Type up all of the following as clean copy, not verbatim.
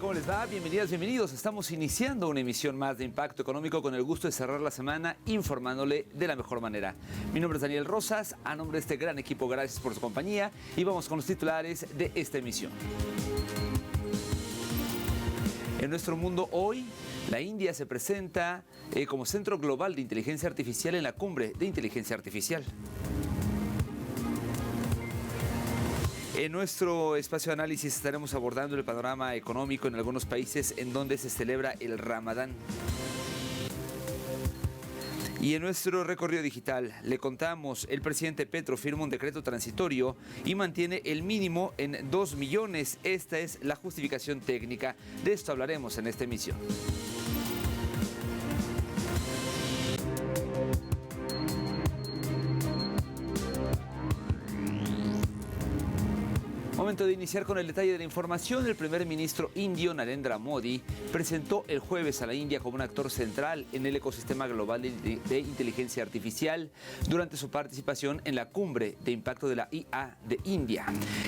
¿Cómo les va? Bienvenidas, bienvenidos. Estamos iniciando una emisión más de Impacto Económico con el gusto de cerrar la semana informándole de la mejor manera. Mi nombre es Daniel Rosas, a nombre de este gran equipo, gracias por su compañía y vamos con los titulares de esta emisión. En nuestro mundo hoy, la India se presenta como centro global de inteligencia artificial en la cumbre de inteligencia artificial. En nuestro espacio de análisis estaremos abordando el panorama económico en algunos países en donde se celebra el Ramadán. Y en nuestro recorrido digital le contamos, el presidente Petro firma un decreto transitorio y mantiene el mínimo en 2 millones. Esta es la justificación técnica. De esto hablaremos en esta emisión. Momento de iniciar con el detalle de la información. El primer ministro indio Narendra Modi presentó el jueves a la India como un actor central en el ecosistema global de inteligencia artificial durante su participación en la cumbre de impacto de la IA de India.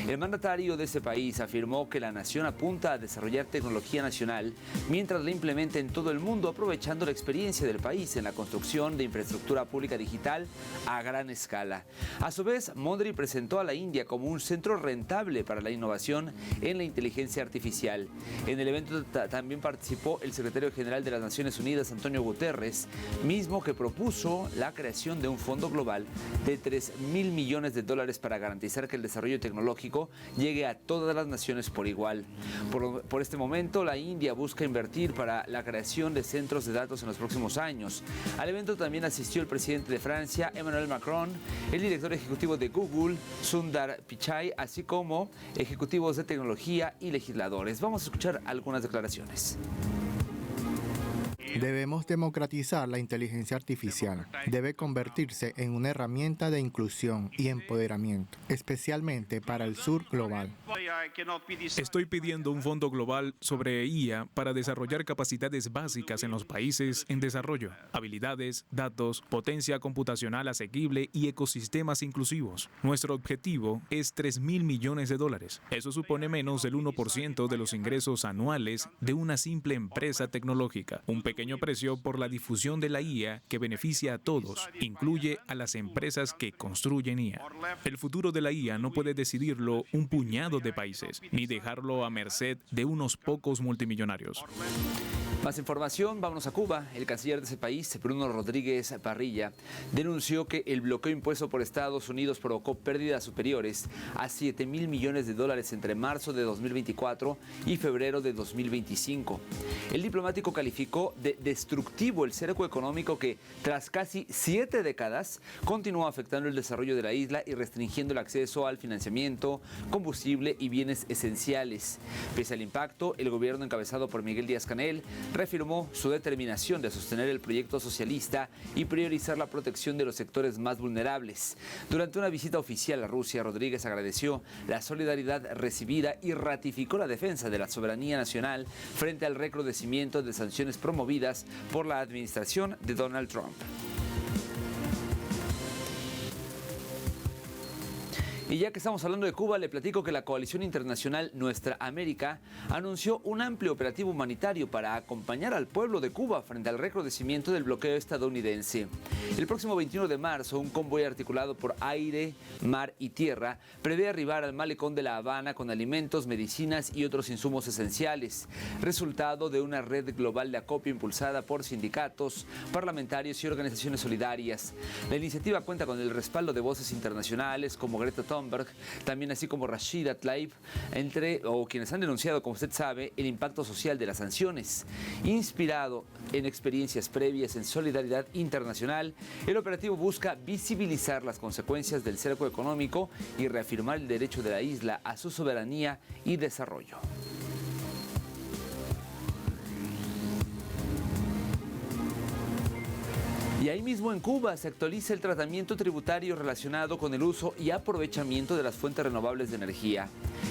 El mandatario de ese país afirmó que la nación apunta a desarrollar tecnología nacional mientras la implementa en todo el mundo, aprovechando la experiencia del país en la construcción de infraestructura pública digital a gran escala. A su vez, Modi presentó a la India como un centro rentable para la innovación en la inteligencia artificial. En el evento también participó el secretario general de las Naciones Unidas, Antonio Guterres, mismo que propuso la creación de un fondo global de $3,000 millones para garantizar que el desarrollo tecnológico llegue a todas las naciones por igual. Por este momento, la India busca invertir para la creación de centros de datos en los próximos años. Al evento también asistió el presidente de Francia, Emmanuel Macron, el director ejecutivo de Google, Sundar Pichai, así como ejecutivos de tecnología y legisladores. Vamos a escuchar algunas declaraciones. Debemos democratizar la inteligencia artificial. Debe convertirse en una herramienta de inclusión y empoderamiento, especialmente para el sur global. Estoy pidiendo un fondo global sobre IA para desarrollar capacidades básicas en los países en desarrollo, habilidades, datos, potencia computacional asequible y ecosistemas inclusivos. Nuestro objetivo es $3,000 millones. Eso supone menos del 1% de los ingresos anuales de una simple empresa tecnológica. Un pequeño precio por la difusión de la IA que beneficia a todos, incluye a las empresas que construyen IA. El futuro de la IA no puede decidirlo un puñado de países, ni dejarlo a merced de unos pocos multimillonarios. Más información, vámonos a Cuba. El canciller de ese país, Bruno Rodríguez Parrilla, denunció que el bloqueo impuesto por Estados Unidos provocó pérdidas superiores a $7,000 millones entre marzo de 2024 y febrero de 2025. El diplomático calificó de destructivo el cerco económico que, tras casi 7 décadas, continuó afectando el desarrollo de la isla y restringiendo el acceso al financiamiento, combustible y bienes esenciales. Pese al impacto, el gobierno encabezado por Miguel Díaz-Canel reafirmó su determinación de sostener el proyecto socialista y priorizar la protección de los sectores más vulnerables. Durante una visita oficial a Rusia, Rodríguez agradeció la solidaridad recibida y ratificó la defensa de la soberanía nacional frente al recrudecimiento de sanciones promovidas por la administración de Donald Trump. Y ya que estamos hablando de Cuba, le platico que la coalición internacional Nuestra América anunció un amplio operativo humanitario para acompañar al pueblo de Cuba frente al recrudecimiento del bloqueo estadounidense. El próximo 21 de marzo, un convoy articulado por aire, mar y tierra prevé arribar al malecón de La Habana con alimentos, medicinas y otros insumos esenciales, resultado de una red global de acopio impulsada por sindicatos, parlamentarios y organizaciones solidarias. La iniciativa cuenta con el respaldo de voces internacionales como Greta Thunberg, también así como Rashida Tlaib, quienes han denunciado, como usted sabe, el impacto social de las sanciones. Inspirado en experiencias previas en solidaridad internacional, el operativo busca visibilizar las consecuencias del cerco económico y reafirmar el derecho de la isla a su soberanía y desarrollo. Y ahí mismo en Cuba se actualiza el tratamiento tributario relacionado con el uso y aprovechamiento de las fuentes renovables de energía.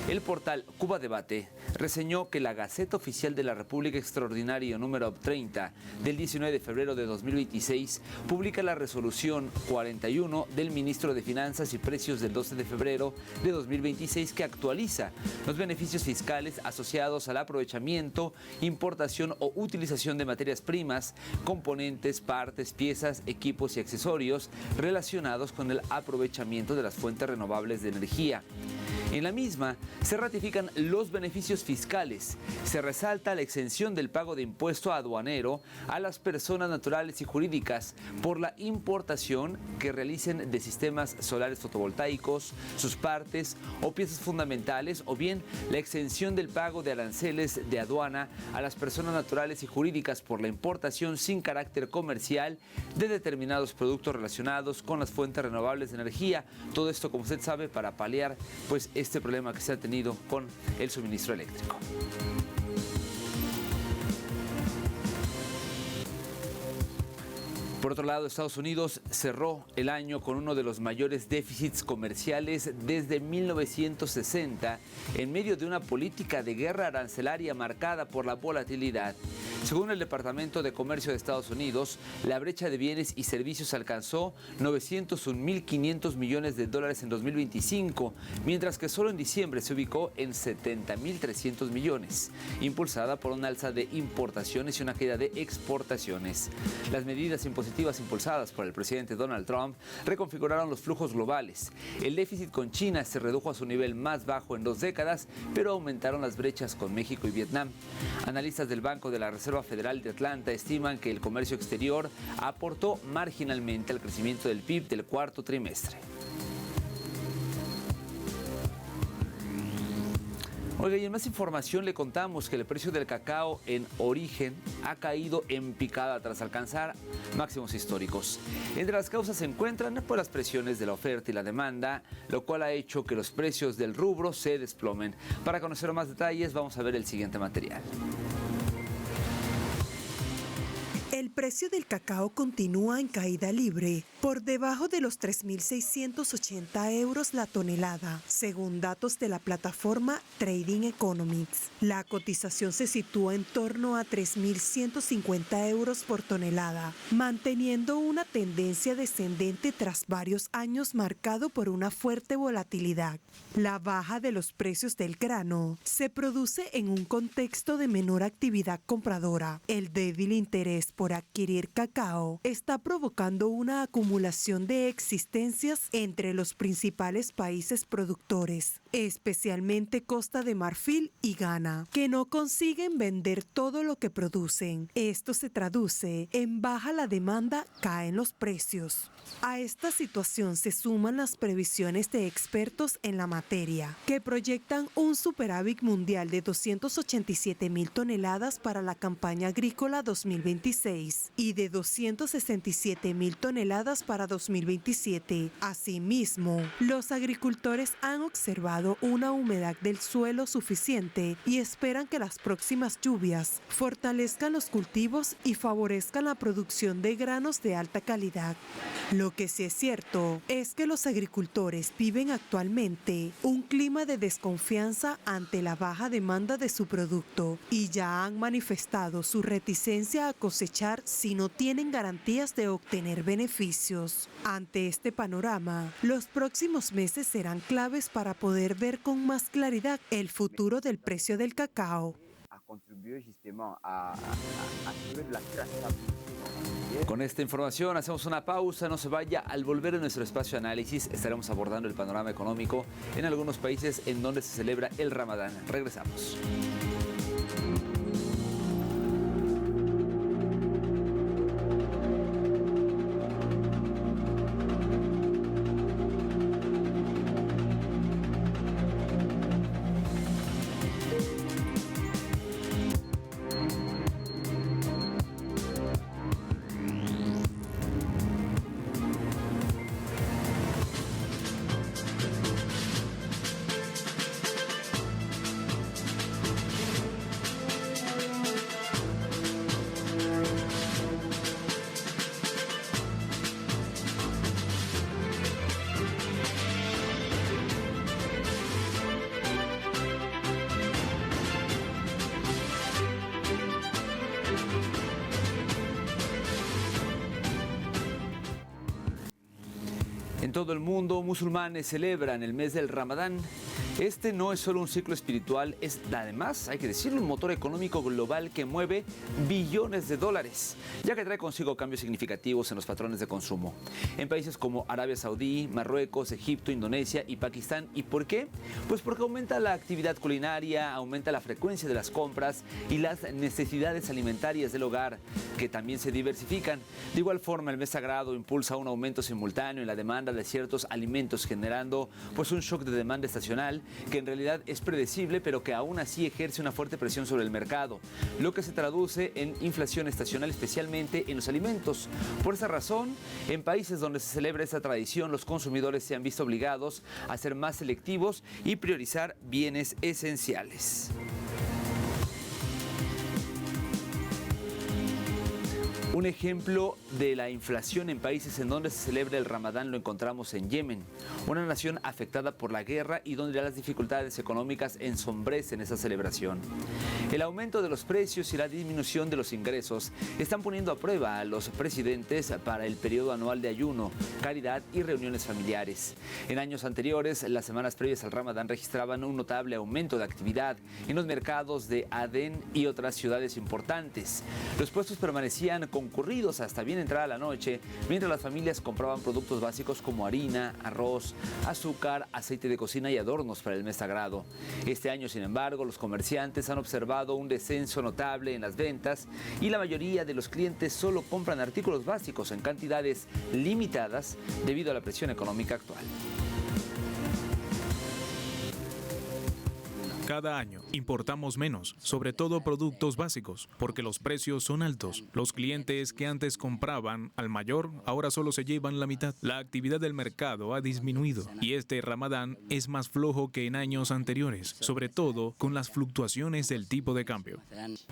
El portal Cuba Debate reseñó que la Gaceta Oficial de la República Extraordinario número 30 del 19 de febrero de 2026 publica la resolución 41 del ministro de Finanzas y Precios del 12 de febrero de 2026 que actualiza los beneficios fiscales asociados al aprovechamiento, importación o utilización de materias primas, componentes, partes, piezas, equipos y accesorios relacionados con el aprovechamiento de las fuentes renovables de energía. En la misma se ratifican los beneficios fiscales, se resalta la exención del pago de impuesto aduanero a las personas naturales y jurídicas por la importación que realicen de sistemas solares fotovoltaicos, sus partes o piezas fundamentales, o bien la exención del pago de aranceles de aduana a las personas naturales y jurídicas por la importación sin carácter comercial de determinados productos relacionados con las fuentes renovables de energía. Todo esto, como usted sabe, para paliar pues este problema que se ha tenido con el suministro eléctrico. Por otro lado, Estados Unidos cerró el año con uno de los mayores déficits comerciales desde 1960, en medio de una política de guerra arancelaria marcada por la volatilidad. Según el Departamento de Comercio de Estados Unidos, la brecha de bienes y servicios alcanzó 901.500 millones de dólares en 2025, mientras que solo en diciembre se ubicó en 70.300 millones, impulsada por un alza de importaciones y una caída de exportaciones. Las medidas impositivas impulsadas por el presidente Donald Trump reconfiguraron los flujos globales. El déficit con China se redujo a su nivel más bajo en 2 décadas, pero aumentaron las brechas con México y Vietnam. Analistas del Banco de la Reserva Federal de Atlanta estiman que el comercio exterior aportó marginalmente al crecimiento del PIB del cuarto trimestre. Oiga, y en más información le contamos que el precio del cacao en origen ha caído en picada tras alcanzar máximos históricos. Entre las causas se encuentran pues, las presiones de la oferta y la demanda, lo cual ha hecho que los precios del rubro se desplomen. Para conocer más detalles, vamos a ver el siguiente material. El precio del cacao continúa en caída libre, por debajo de los 3.680 euros la tonelada, según datos de la plataforma Trading Economics. La cotización se sitúa en torno a 3.150 euros por tonelada, manteniendo una tendencia descendente tras varios años marcado por una fuerte volatilidad. La baja de los precios del grano se produce en un contexto de menor actividad compradora. El débil interés por adquirir cacao está provocando una acumulación de existencias entre los principales países productores, especialmente Costa de Marfil y Ghana, que no consiguen vender todo lo que producen. Esto se traduce en baja la demanda, caen los precios. A esta situación se suman las previsiones de expertos en la materia, que proyectan un superávit mundial de 287.000 toneladas para la campaña agrícola 2026 y de 267.000 toneladas para 2027. Asimismo, los agricultores han observado una humedad del suelo suficiente y esperan que las próximas lluvias fortalezcan los cultivos y favorezcan la producción de granos de alta calidad. Lo que sí es cierto es que los agricultores viven actualmente un clima de desconfianza ante la baja demanda de su producto y ya han manifestado su reticencia a cosechar si no tienen garantías de obtener beneficios. Ante este panorama, los próximos meses serán claves para poder ver con más claridad el futuro del precio del cacao. Con esta información hacemos una pausa, no se vaya. Al volver a nuestro espacio de análisis estaremos abordando el panorama económico en algunos países en donde se celebra el Ramadán. Regresamos. En todo el mundo, musulmanes celebran el mes del Ramadán. Este no es solo un ciclo espiritual, es además, hay que decirlo, un motor económico global que mueve billones de dólares, ya que trae consigo cambios significativos en los patrones de consumo. En países como Arabia Saudí, Marruecos, Egipto, Indonesia y Pakistán. ¿Y por qué? Pues porque aumenta la actividad culinaria, aumenta la frecuencia de las compras y las necesidades alimentarias del hogar, que también se diversifican. De igual forma, el mes sagrado impulsa un aumento simultáneo en la demanda de ciertos alimentos, generando pues un shock de demanda estacional que en realidad es predecible, pero que aún así ejerce una fuerte presión sobre el mercado, lo que se traduce en inflación estacional, especialmente en los alimentos. Por esa razón, en países donde se celebra esta tradición, los consumidores se han visto obligados a ser más selectivos y priorizar bienes esenciales. Un ejemplo de la inflación en países en donde se celebra el Ramadán lo encontramos en Yemen, una nación afectada por la guerra y donde las dificultades económicas ensombrecen esa celebración. El aumento de los precios y la disminución de los ingresos están poniendo a prueba a los presidentes para el periodo anual de ayuno, caridad y reuniones familiares. En años anteriores, las semanas previas al Ramadán registraban un notable aumento de actividad en los mercados de Adén y otras ciudades importantes. Los puestos permanecían concurridos hasta bien entrada la noche, mientras las familias compraban productos básicos como harina, arroz, azúcar, aceite de cocina y adornos para el mes sagrado. Este año, sin embargo, los comerciantes han observado un descenso notable en las ventas y la mayoría de los clientes solo compran artículos básicos en cantidades limitadas debido a la presión económica actual. Cada año importamos menos, sobre todo productos básicos, porque los precios son altos. Los clientes que antes compraban al mayor, ahora solo se llevan la mitad. La actividad del mercado ha disminuido y este Ramadán es más flojo que en años anteriores, sobre todo con las fluctuaciones del tipo de cambio.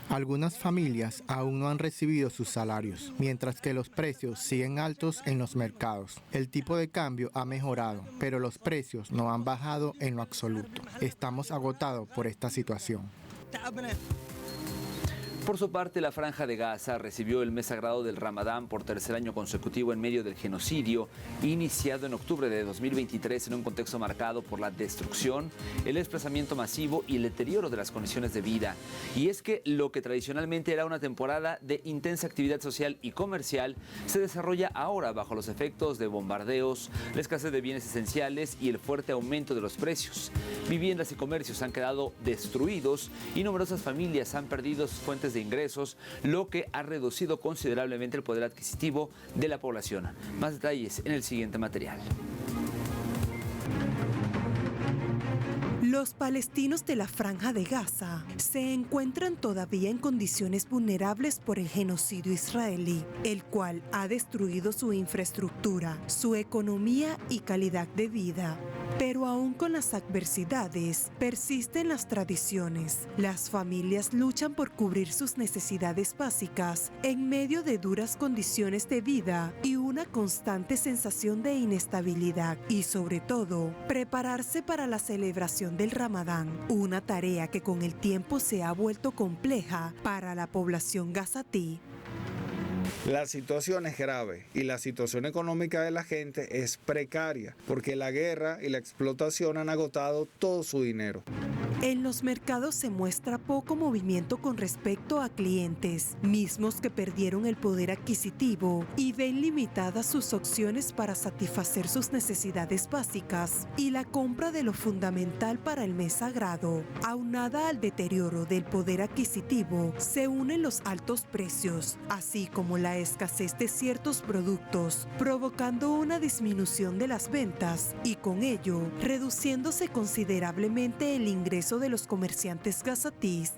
Algunas familias aún no han recibido sus salarios, mientras que los precios siguen altos en los mercados. El tipo de cambio ha mejorado, pero los precios no han bajado en lo absoluto. Estamos agotados por esta situación. Por su parte, la Franja de Gaza recibió el mes sagrado del Ramadán por tercer año consecutivo en medio del genocidio iniciado en octubre de 2023 en un contexto marcado por la destrucción, el desplazamiento masivo y el deterioro de las condiciones de vida. Y es que lo que tradicionalmente era una temporada de intensa actividad social y comercial se desarrolla ahora bajo los efectos de bombardeos, la escasez de bienes esenciales y el fuerte aumento de los precios. Viviendas y comercios han quedado destruidos y numerosas familias han perdido sus fuentes de ingresos, lo que ha reducido considerablemente el poder adquisitivo de la población. Más detalles en el siguiente material. Los palestinos de la Franja de Gaza se encuentran todavía en condiciones vulnerables por el genocidio israelí, el cual ha destruido su infraestructura, su economía y calidad de vida. Pero aún con las adversidades, persisten las tradiciones. Las familias luchan por cubrir sus necesidades básicas en medio de duras condiciones de vida y una constante sensación de inestabilidad. Y sobre todo, prepararse para la celebración del Ramadán, una tarea que con el tiempo se ha vuelto compleja para la población gazatí. La situación es grave y la situación económica de la gente es precaria porque la guerra y la explotación han agotado todo su dinero. En los mercados se muestra poco movimiento con respecto a clientes, mismos que perdieron el poder adquisitivo y ven limitadas sus opciones para satisfacer sus necesidades básicas y la compra de lo fundamental para el mes sagrado. Aunada al deterioro del poder adquisitivo, se unen los altos precios, así como la escasez de ciertos productos, provocando una disminución de las ventas y con ello reduciéndose considerablemente el ingreso de los comerciantes gazatíes.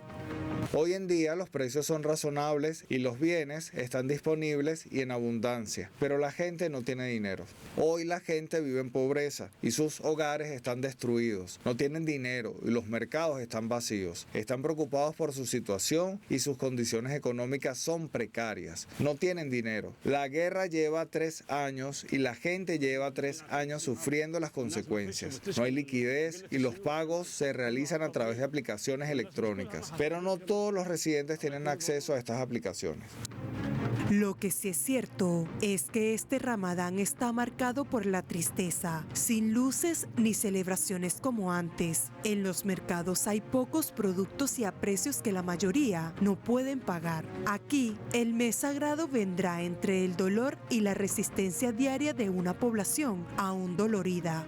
Hoy en día los precios son razonables y los bienes están disponibles y en abundancia, pero la gente no tiene dinero. Hoy la gente vive en pobreza y sus hogares están destruidos. No tienen dinero y los mercados están vacíos. Están preocupados por su situación y sus condiciones económicas son precarias. No tienen dinero. La guerra lleva 3 años y la gente lleva 3 años sufriendo las consecuencias. No hay liquidez y los pagos se realizan a través de aplicaciones electrónicas, pero no todos los residentes tienen acceso a estas aplicaciones. Lo que sí es cierto es que este Ramadán está marcado por la tristeza, sin luces ni celebraciones como antes. En los mercados hay pocos productos y a precios que la mayoría no pueden pagar. Aquí, el mes sagrado vendrá entre el dolor y la resistencia diaria de una población aún dolorida.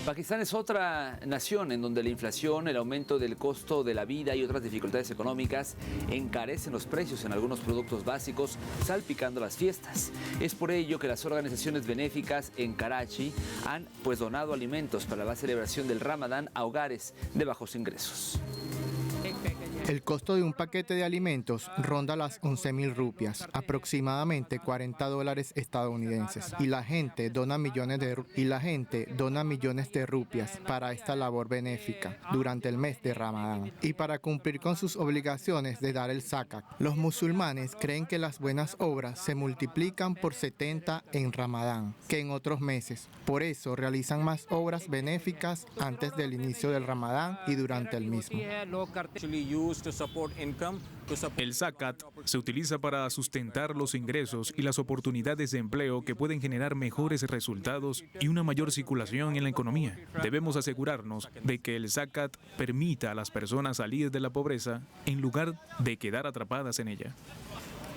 Pakistán es otra nación en donde la inflación, el aumento del costo de la vida y otras dificultades económicas encarecen los precios en algunos productos básicos, salpicando las fiestas. Es por ello que las organizaciones benéficas en Karachi han donado alimentos para la celebración del Ramadán a hogares de bajos ingresos. El costo de un paquete de alimentos ronda las 11,000 rupias, aproximadamente $40 estadounidenses, y la gente dona millones de rupias para esta labor benéfica durante el mes de Ramadán y para cumplir con sus obligaciones de dar el zakat. Los musulmanes creen que las buenas obras se multiplican por 70 en Ramadán que en otros meses. Por eso realizan más obras benéficas antes del inicio del Ramadán y durante el mismo. El zakat se utiliza para sustentar los ingresos y las oportunidades de empleo que pueden generar mejores resultados y una mayor circulación en la economía. Debemos asegurarnos de que el zakat permita a las personas salir de la pobreza en lugar de quedar atrapadas en ella.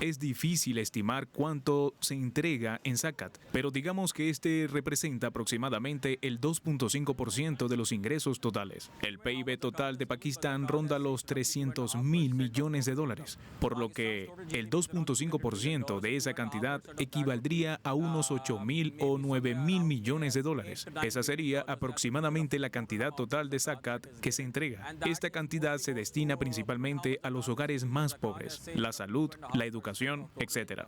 Es difícil estimar cuánto se entrega en zakat, pero digamos que este representa aproximadamente el 2.5% de los ingresos totales. El PIB total de Pakistán ronda los 300.000 millones de dólares, por lo que el 2.5% de esa cantidad equivaldría a unos 8.000 o 9.000 millones de dólares. Esa sería aproximadamente la cantidad total de zakat que se entrega. Esta cantidad se destina principalmente a los hogares más pobres, la salud, la educación, etc.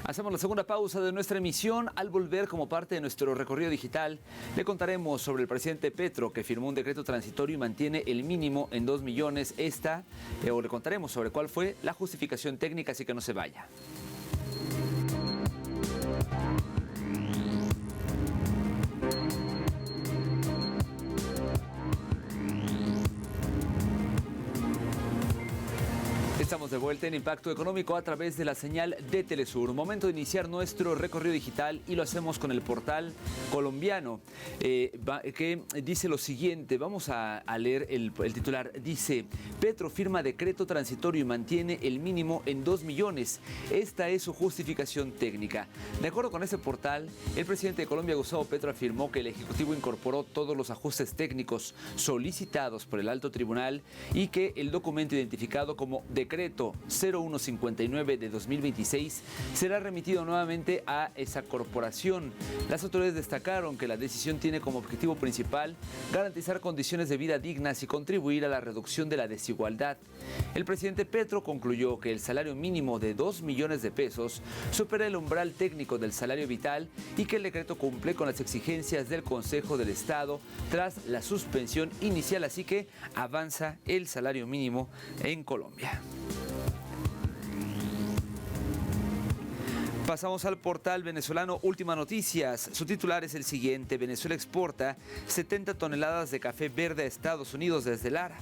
Hacemos la segunda pausa de nuestra emisión. Al volver, como parte de nuestro recorrido digital, le contaremos sobre el presidente Petro, que firmó un decreto transitorio y mantiene el mínimo en 2 millones. Le contaremos sobre cuál fue la justificación técnica, así que no se vaya. Estamos de vuelta en Impacto Económico a través de la señal de Telesur. Momento de iniciar nuestro recorrido digital y lo hacemos con el portal colombiano que dice lo siguiente. Vamos a leer el titular. Dice: Petro firma decreto transitorio y mantiene el mínimo en 2 millones. Esta es su justificación técnica. De acuerdo con este portal, el presidente de Colombia, Gustavo Petro, afirmó que el Ejecutivo incorporó todos los ajustes técnicos solicitados por el Alto Tribunal y que el documento identificado como Decreto 0159 de 2026 será remitido nuevamente a esa corporación. Las autoridades destacaron que la decisión tiene como objetivo principal garantizar condiciones de vida dignas y contribuir a la reducción de la desigualdad. El presidente Petro concluyó que el salario mínimo de 2 millones de pesos supera el umbral técnico del salario vital y que el decreto cumple con las exigencias del Consejo del Estado tras la suspensión inicial, así que avanza el salario mínimo en Colombia. Pasamos al portal venezolano Última Noticias. Su titular es el siguiente: Venezuela exporta 70 toneladas de café verde a Estados Unidos desde Lara.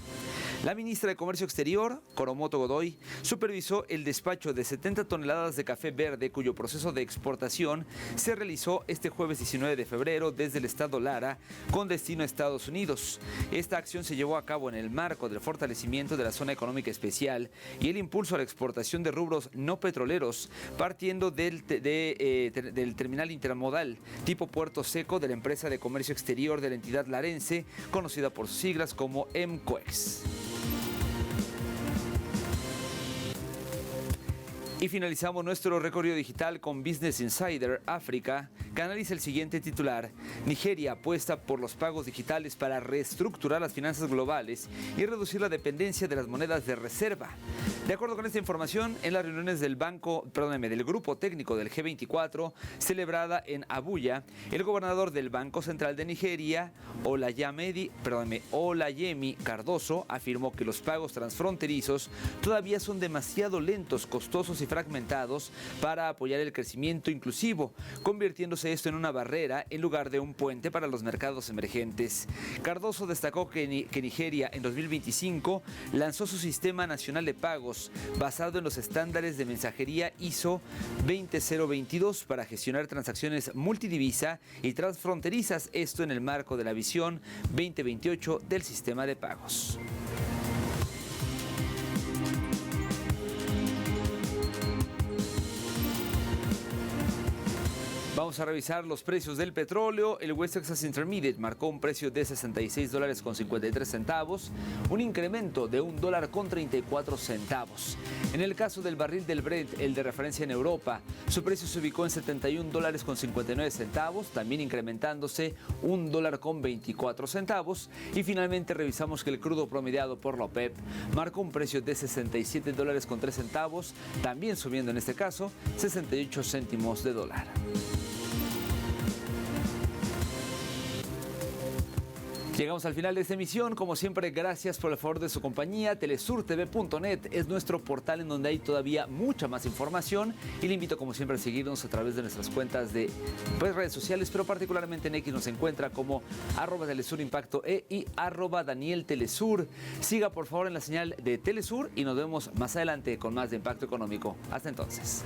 La ministra de Comercio Exterior, Coromoto Godoy, supervisó el despacho de 70 toneladas de café verde cuyo proceso de exportación se realizó este jueves 19 de febrero desde el estado Lara con destino a Estados Unidos. Esta acción se llevó a cabo en el marco del fortalecimiento de la zona económica especial y el impulso a la exportación de rubros no petroleros, partiendo del terminal intermodal tipo Puerto Seco de la empresa de comercio exterior de la entidad larense, conocida por sus siglas como MCOEX. Y finalizamos nuestro recorrido digital con Business Insider África, que analiza el siguiente titular: Nigeria apuesta por los pagos digitales para reestructurar las finanzas globales y reducir la dependencia de las monedas de reserva. De acuerdo con esta información, en las reuniones del Grupo Técnico del G24, celebrada en Abuya, el gobernador del Banco Central de Nigeria, Olayemi Cardoso, afirmó que los pagos transfronterizos todavía son demasiado lentos, costosos y fragmentados para apoyar el crecimiento inclusivo, convirtiéndose esto en una barrera en lugar de un puente para los mercados emergentes. Cardoso destacó que Nigeria en 2025 lanzó su Sistema Nacional de Pagos basado en los estándares de mensajería ISO 20022 para gestionar transacciones multidivisa y transfronterizas, esto en el marco de la visión 2028 del sistema de pagos. Vamos a revisar los precios del petróleo. El West Texas Intermediate marcó un precio de $66.53, un incremento de $1.34. En el caso del barril del Brent, el de referencia en Europa, su precio se ubicó en $71.59, también incrementándose $1.24. Y finalmente revisamos que el crudo promediado por la OPEP marcó un precio de $67.03, también subiendo en este caso 68 céntimos de dólar. Llegamos al final de esta emisión. Como siempre, gracias por el favor de su compañía. TelesurTV.net es nuestro portal en donde hay todavía mucha más información y le invito como siempre a seguirnos a través de nuestras cuentas de redes sociales, pero particularmente en X nos encuentra como @TelesurImpactoE y @DanielTelesur. Siga por favor en la señal de Telesur y nos vemos más adelante con más de Impacto Económico. Hasta entonces.